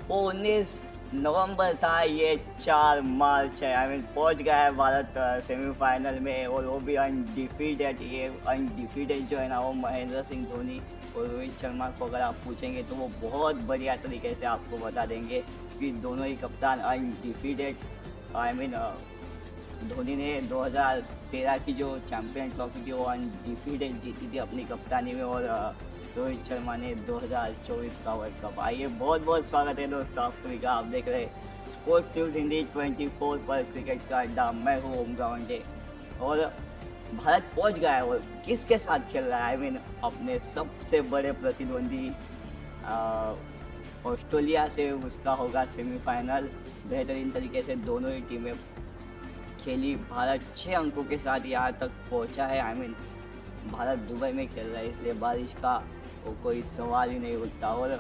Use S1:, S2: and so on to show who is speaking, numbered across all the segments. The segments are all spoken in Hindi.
S1: वो 19 नवंबर था, ये 4 मार्च है। पहुंच गया है भारत सेमीफाइनल में, और वो भी अनडिफीटेड। ये अनडिफीटेड जो है ना, वो महेंद्र सिंह धोनी और रोहित शर्मा को अगर आप पूछेंगे तो वो बहुत बढ़िया तरीके से आपको बता देंगे कि दोनों ही कप्तान अनडिफीटेड। आई मीन धोनी ने 2013 की जो चैंपियन ट्रॉफी थी वो अनडिफीटेड जीती थी अपनी कप्तानी में, और रोहित शर्मा ने 2024 का वर्ल्ड कप। आइए, बहुत बहुत स्वागत है दोस्तों आप सभी का। आप देख रहे हैं स्पोर्ट्स न्यूज़ हिंदी 24 पर क्रिकेट का अड्डा। मैं हूँ ओम गावंडे, और भारत पहुंच गया है और किसके साथ खेल रहा है? अपने सबसे बड़े प्रतिद्वंदी ऑस्ट्रेलिया से उसका होगा सेमीफाइनल। बेहतरीन तरीके से दोनों ही टीमें खेली। भारत 6 अंकों के साथ यहाँ तक पहुँचा है। भारत दुबई में खेल रहा है, इसलिए बारिश का कोई सवाल ही नहीं उठता। और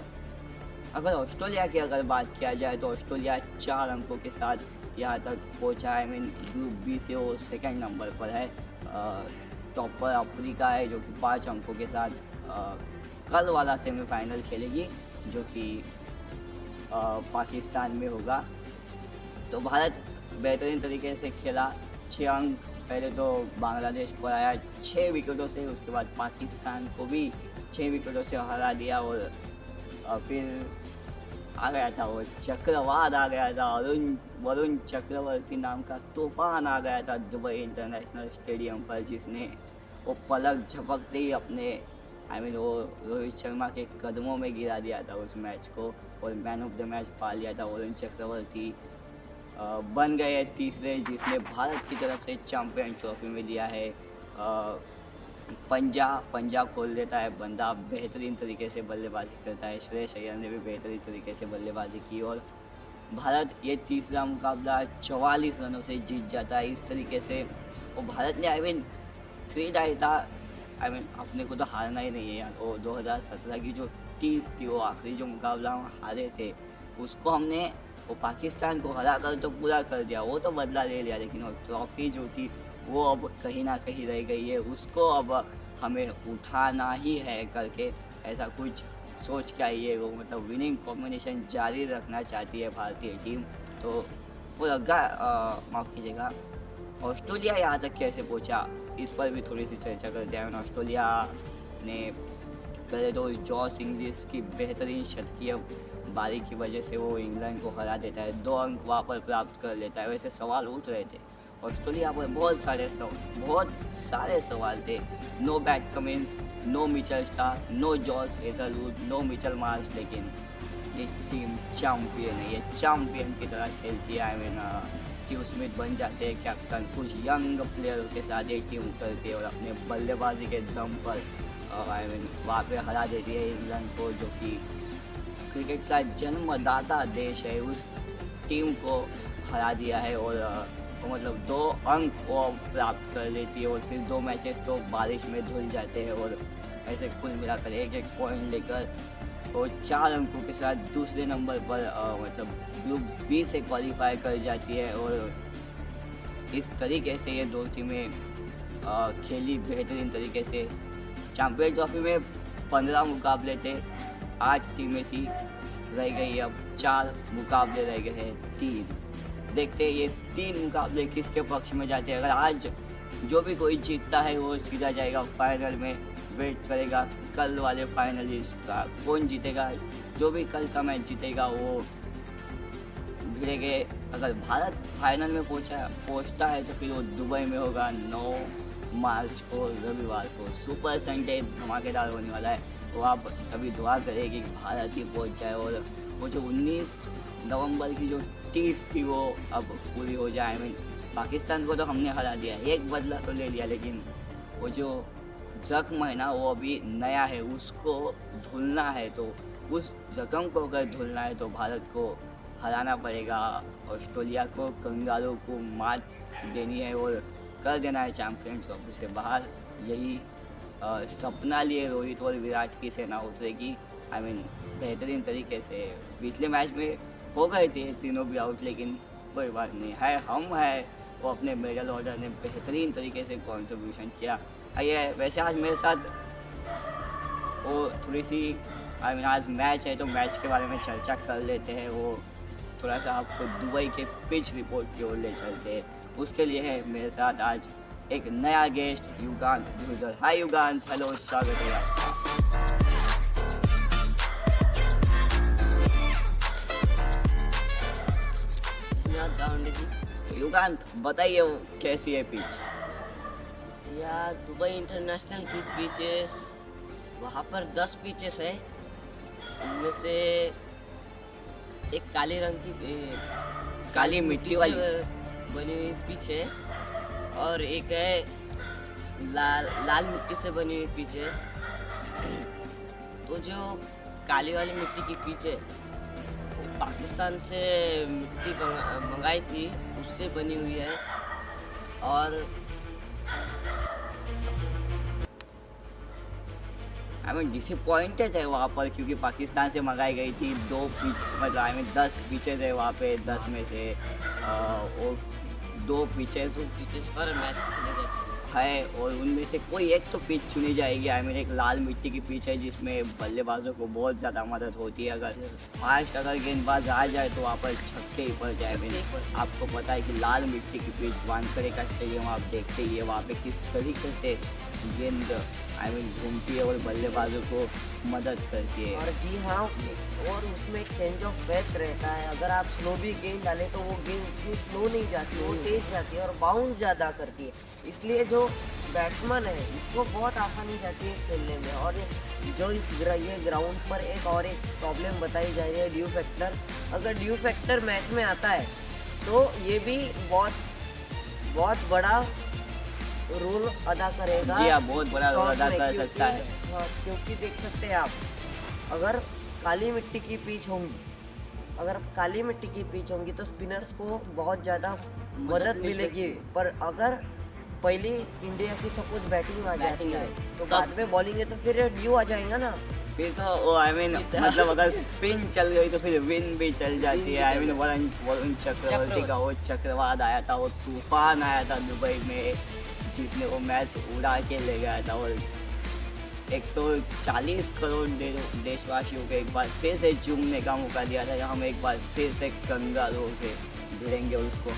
S1: अगर ऑस्ट्रेलिया की बात किया जाए तो ऑस्ट्रेलिया 4 अंकों के साथ यहाँ तक पहुँचा है। ग्रुप बी से वो सेकंड नंबर पर है। टॉप पर अफ्रीका है जो कि 5 अंकों के साथ कल वाला सेमीफाइनल खेलेगी, जो कि पाकिस्तान में होगा। तो भारत बेहतरीन तरीके से खेला। 6 अंक पहले तो बांग्लादेश को आया 6 विकेटों से, उसके बाद पाकिस्तान को भी 6 विकेटों से हरा दिया, और फिर आ गया था वो चक्रवात आ गया था। वरुण चक्रवर्ती नाम का तूफान आ गया था दुबई इंटरनेशनल स्टेडियम पर, जिसने वो पलक झपकते ही अपने वो रोहित शर्मा के कदमों में गिरा दिया था उस मैच को, और मैन ऑफ द मैच पा लिया था। वरुण चक्रवर्ती बन गए तीसरे जिसने भारत की तरफ से चैंपियन ट्रॉफी में दिया है। पंजा खोल देता है बंदा, बेहतरीन तरीके से बल्लेबाजी करता है। श्रेयस अय्यर ने भी बेहतरीन तरीके से बल्लेबाजी की, और भारत ये तीसरा मुकाबला 44 रनों से जीत जाता है। इस तरीके से वो भारत ने 3 डाई था। अपने को तो हारना ही नहीं है यार। वो 2017 की जो टीम थी, वो आखिरी जो मुकाबला हम हारे थे, उसको हमने वो पाकिस्तान को हरा कर तो पूरा कर दिया, वो तो बदला ले लिया, लेकिन वो ट्रॉफी जो थी वो अब कहीं ना कहीं रह गई है। उसको अब हमें उठाना ही है करके ऐसा कुछ सोच के आई है वो। विनिंग कॉम्बिनेशन जारी रखना चाहती है भारतीय टीम। तो वो लगा, माफ़ कीजिएगा, ऑस्ट्रेलिया यहाँ तक कैसे पहुँचा, इस पर भी थोड़ी सी चर्चा करते हैं। ऑस्ट्रेलिया ने पहले तो जॉस इंग्लिश की बेहतरीन शतकीय बारी की वजह से वो इंग्लैंड को हरा देता है, 2 अंक वहाँ पर प्राप्त कर लेता है। वैसे सवाल उठ रहे थे ऑस्ट्रेलिया पर, बहुत सारे सवाल थे। No Pat Cummins, no Mitchell Starc, no Josh Hazlewood, no Mitchell Marsh, लेकिन ये टीम चैम्पियन है, ये चैम्पियन की तरह खेलती है। टीम स्मिथ बन जाते हैं कैप्टन, कुछ यंग प्लेयर के साथ ये टीम उतरती है और अपने बल्लेबाजी के दम पर वहाँ पे हरा देती है इंग्लैंड को, जो कि क्रिकेट का जन्मदाता देश है। उस टीम को हरा दिया है, और 2 अंक वो प्राप्त कर लेती है। और फिर 2 मैचेस तो बारिश में धुल जाते हैं, और ऐसे कुल मिलाकर एक पॉइंट लेकर वो 4 अंकों के साथ दूसरे नंबर पर ग्रुप बी से क्वालिफाई कर जाती है। और इस तरीके से ये 2 टीमें खेली बेहतरीन तरीके से। चैंपियन ट्रॉफी में 15 मुकाबले थे, 8 टीमें थी, रह गई अब 4 मुकाबले रह गए हैं 3। देखते हैं ये 3 मुकाबले किसके पक्ष में जाते हैं। अगर आज जो भी कोई जीतता है वो सीधा जाएगा फाइनल में। वेट करेगा कल वाले फाइनलिस्ट का, कौन जीतेगा। जो भी कल का मैच जीतेगा वो भिड़ेंगे। अगर भारत फाइनल में पहुंचता है तो फिर वो दुबई में होगा 9 मार्च को, रविवार को। सुपर संडे धमाकेदार होने वाला है। तो आप सभी दुआ करेंगे कि भारत ही पहुंच जाए, और वो जो 19 नवंबर की जो टीस थी वो अब पूरी हो जाए। पाकिस्तान को तो हमने हरा दिया, एक बदला तो ले लिया, लेकिन वो जो जख्म है ना वो अभी नया है, उसको धुलना है। तो उस जख्म को अगर धुलना है तो भारत को हराना पड़ेगा, ऑस्ट्रेलिया को, कंगारू को मात देनी है और कर देना है चैंपियन ट्रॉफी से बाहर। यही सपना लिए रोहित और विराट की सेना उतरेगी। बेहतरीन तरीके से पिछले मैच में हो गए थे तीनों भी आउट, लेकिन कोई बात नहीं है, हम है वो अपने मिडल ऑर्डर ने बेहतरीन तरीके से कंट्रीब्यूशन किया। आइए, वैसे आज मेरे साथ वो थोड़ी सी आई मीन आज मैच है तो मैच के बारे में चर्चा कर लेते हैं। वो थोड़ा सा आपको दुबई के पिच रिपोर्ट की ओर ले चलते हैं। उसके लिए है मेरे साथ आज एक नया गेस्ट युगांत धुर्धर। हाय युगांत, हेलो, स्वागत है आपका। युगांत बताइए वो कैसी है पिच?
S2: या दुबई इंटरनेशनल की पिचेस, वहाँ पर 10 पिचेस है। उनमें से एक काले रंग की
S1: काली मिट्टी वाली
S2: बनी हुई पिच है और एक है लाल मिट्टी से बनी हुई पिच है। तो जो काली वाली मिट्टी की पिच है वो पाकिस्तान से मिट्टी मंगाई थी, उससे बनी हुई है। और
S1: आई मीन डिसअपॉइंटेड है वहाँ पर क्योंकि पाकिस्तान से मंगाई गई थी 2 पिच, मतलब आई मीन 10 पिचेज है वहाँ पे। 10 में से और 2 पिचेस
S2: पर मैच खेले जाते
S1: है और उनमें से कोई एक तो पिच चुनी जाएगी। आई मीन एक लाल मिट्टी की पिच है जिसमें बल्लेबाजों को बहुत ज़्यादा मदद होती है। अगर फास्ट अगर गेंदबाज आ जाए तो वहाँ पर छक्के ही पड़ जाए। आपको पता है कि लाल मिट्टी की पिच वानखेड़े का स्टेडियम आप देखते ही है, वहाँ पे किस तरीके से गेंद आई मीन घूमती है और बल्लेबाजों को मदद करती है।
S2: और जी हाँ, और उसमें एक चेंज ऑफ पेस रहता है। अगर आप स्लो भी गेंद डालें तो वो गेंद इतनी स्लो नहीं जाती, वो तेज जाती है और बाउंस ज़्यादा करती है। इसलिए जो बैट्समैन है इसको बहुत आसानी जाती है खेलने में। और जो ये ग्राउंड पर एक और एक प्रॉब्लम बताई जा रही है, ड्यू फैक्टर। अगर ड्यू फैक्टर मैच में आता है तो ये भी बहुत बड़ा रोल अदा करेगा।
S1: जी हाँ, बहुत बड़ा रोल अदा कर सकता है।
S2: हाँ, क्योंकि देख सकते हैं आप, अगर काली मिट्टी की पिच होंगी तो स्पिनर्स को बहुत ज़्यादा मदद मिलेगी। पर अगर पहले इंडिया की सपोज बैटिंग आ जाती है तो बाद में बॉलिंग है तो फिर ड्यू आ जाएगा ना।
S1: फिर तो वो आई मीन मतलब अगर स्पिन चल गई तो फिर विन भी चल जाती है। आई मीन वरुण चक्रवर्ती का वो चक्रवात आया था, वो तूफान आया था दुबई में जिसने वो मैच उड़ा के ले गया था। और 140 करोड़ देशवासियों को एक बार फिर से चूमने का मौका दिया था। हम एक बार फिर से कंगारों से भिड़ेंगे और उसको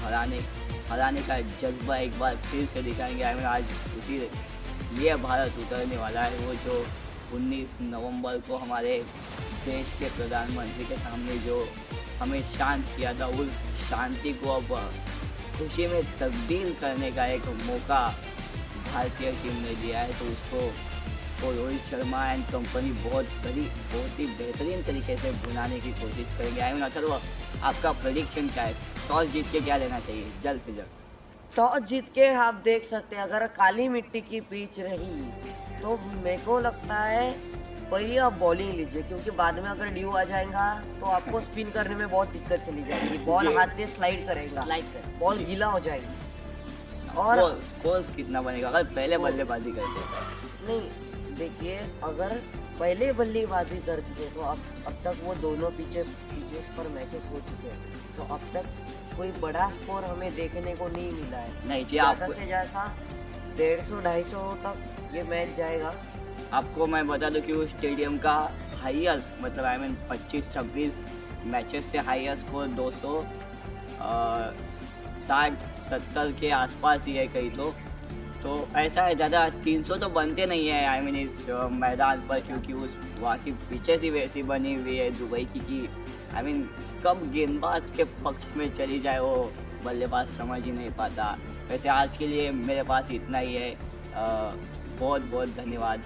S1: हराने का जज्बा एक बार फिर से दिखाएंगे। आई मीन आज उसी लिए भारत उतरने वाला है। वो जो 19 नवंबर को हमारे देश के प्रधानमंत्री के सामने जो हमें शांत किया था, उस शांति को अब खुशी में तब्दील करने का एक मौका भारतीय टीम ने दिया है। तो उसको रोहित शर्मा एंड कंपनी बहुत ही बेहतरीन तरीके से बुलाने की कोशिश करेंगे। आई मीन अगर वो आपका प्रेडिक्शन क्या है, टॉस जीत के क्या लेना चाहिए जल्द से जल्द?
S2: टॉस जीत के आप देख सकते हैं, अगर काली मिट्टी की पिच रही तो मेरे को लगता है पहले आप बॉलिंग लीजिए, क्योंकि बाद में अगर ड्यू आ जाएगा तो आपको स्पिन करने में बहुत दिक्कत चली जाएगी। बॉल हाथ से स्लाइड करेगा, बॉल गीला हो जाएगी। और
S1: स्कोर कितना बनेगा अगर पहले बल्लेबाजी करते हैं?
S2: नहीं, देखिए, अगर पहले बल्लेबाजी करती है तो अब तक वो दोनों पिचेस पर मैचेस हो चुके हैं, तो अब तक कोई बड़ा स्कोर हमें देखने को नहीं मिला है।
S1: नहीं जी,
S2: ज़्यादा से ज़्यादा 150-250 तक ये मैच जाएगा।
S1: आपको मैं बता दूं कि उस स्टेडियम का हाईएस्ट मतलब आई मीन 25-26 मैचेस से हाईएस्ट स्कोर 260-70 के आसपास ही है कहीं तो ऐसा है। ज़्यादा 300 तो बनते नहीं है आई मीन इस मैदान पर, क्योंकि उस वहाँ की पिचेस ही वैसी बनी हुई है दुबई की आई मीन कब गेंदबाज के पक्ष में चली जाए वो बल्लेबाज समझ ही नहीं पाता। वैसे आज के लिए मेरे पास इतना ही है। बहुत बहुत धन्यवाद।